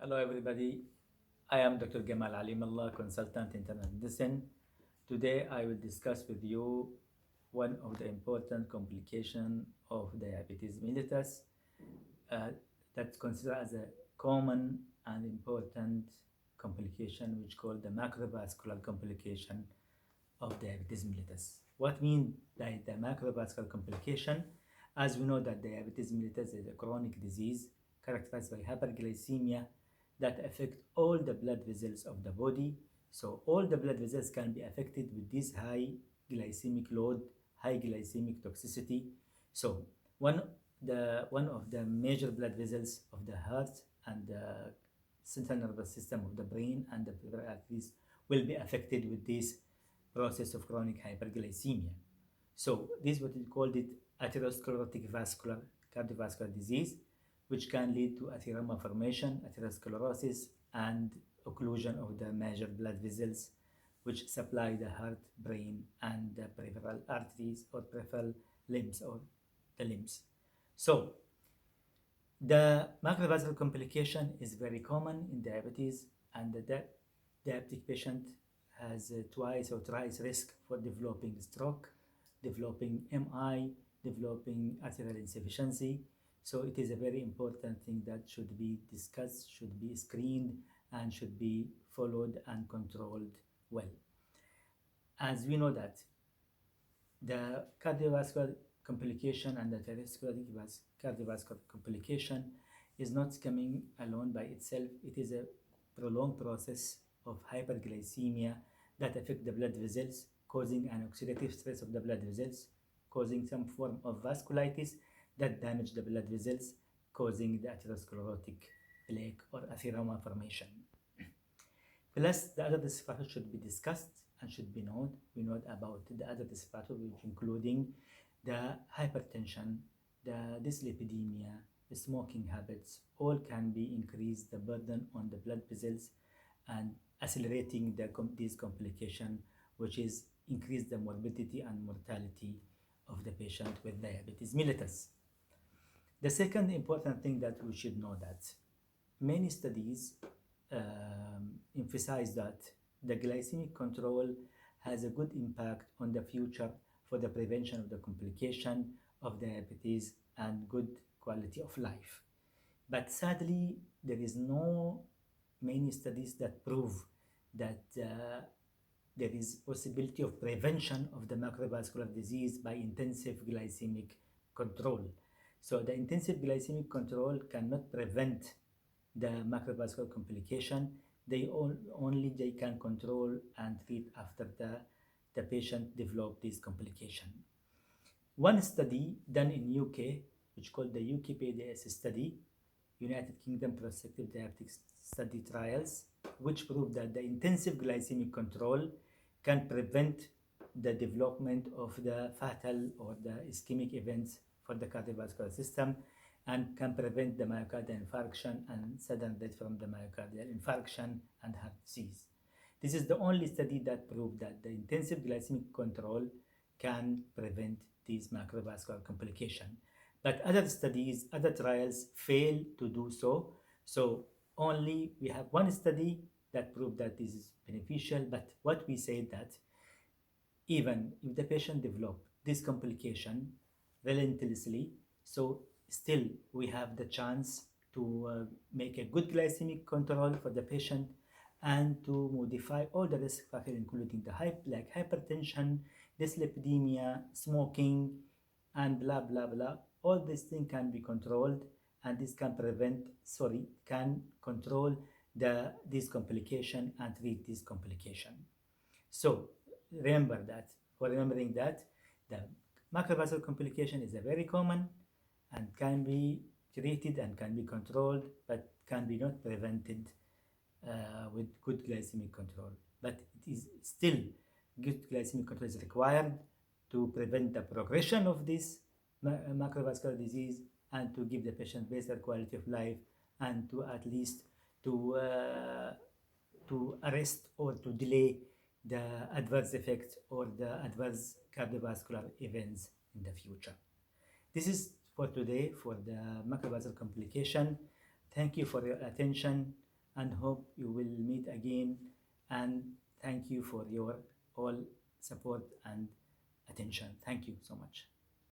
Hello everybody, I am Dr. Gamal Aleemallah, consultant in internal medicine. Today I will discuss with you one of the important complications of diabetes mellitus that's considered as a common and important complication which called the macrovascular complication of diabetes mellitus. What means by the macrovascular complication? As we know that diabetes mellitus is a chronic disease characterized by hyperglycemia that affect all the blood vessels of the body. So all the blood vessels can be affected with this high glycemic load, high glycemic toxicity. So one of the major blood vessels of the heart and the central nervous system of the brain and the peripheral arteries will be affected with this process of chronic hyperglycemia. So this is what we called it atherosclerotic vascular cardiovascular disease, which can lead to atheroma formation, atherosclerosis, and occlusion of the major blood vessels which supply the heart, brain, and the peripheral arteries or peripheral limbs or the limbs. So the macrovascular complication is very common in diabetes, and the diabetic patient has twice or thrice risk for developing stroke, developing MI, developing arterial insufficiency. So it is a very important thing that should be discussed, should be screened, and should be followed and controlled well. As we know that the cardiovascular complication and the atherosclerotic cardiovascular complication is not coming alone by itself. It is a prolonged process of hyperglycemia that affect the blood vessels, causing an oxidative stress of the blood vessels, causing some form of vasculitis that damage the blood vessels, causing the atherosclerotic plaque or atheroma formation. Plus, the other risk factors should be discussed and should be known. We know about the other risk factors, which including the hypertension, the dyslipidemia, the smoking habits, all can be increase the burden on the blood vessels and accelerating this complication, which is increase the morbidity and mortality of the patient with diabetes mellitus. The second important thing that we should know that many studies emphasize that the glycemic control has a good impact on the future for the prevention of the complication of diabetes and good quality of life. But sadly, there is no many studies that prove that there is possibility of prevention of the macrovascular disease by intensive glycemic control. So the intensive glycemic control cannot prevent the macrovascular complication. They only can control and treat after the patient develop this complication. One study done in UK, which called the UKPDS study, United Kingdom Prospective Diabetes Study Trials, which proved that the intensive glycemic control can prevent the development of the fatal or the ischemic events for the cardiovascular system and can prevent the myocardial infarction and sudden death from the myocardial infarction and heart disease. This is the only study that proved that the intensive glycemic control can prevent these macrovascular complication. But other studies, other trials fail to do so. So only we have one study that proved that this is beneficial, but what we say that even if the patient develop this complication relentlessly, so still we have the chance to make a good glycemic control for the patient and to modify all the risk factors, including the like hypertension, dyslipidemia, smoking, and blah blah blah. All these things can be controlled, and this can can control this complication and treat this complication. So remember that, for remembering that the macrovascular complication is a very common and can be treated and can be controlled, but can be not prevented with good glycemic control. But it is still good glycemic control is required to prevent the progression of this macrovascular disease and to give the patient better quality of life and to at least to arrest or to delay the adverse effects or the adverse cardiovascular events in the future. This is for today for the macrovascular complication. Thank you for your attention. and hope you will meet again. And thank you for your all support and attention. Thank you so much.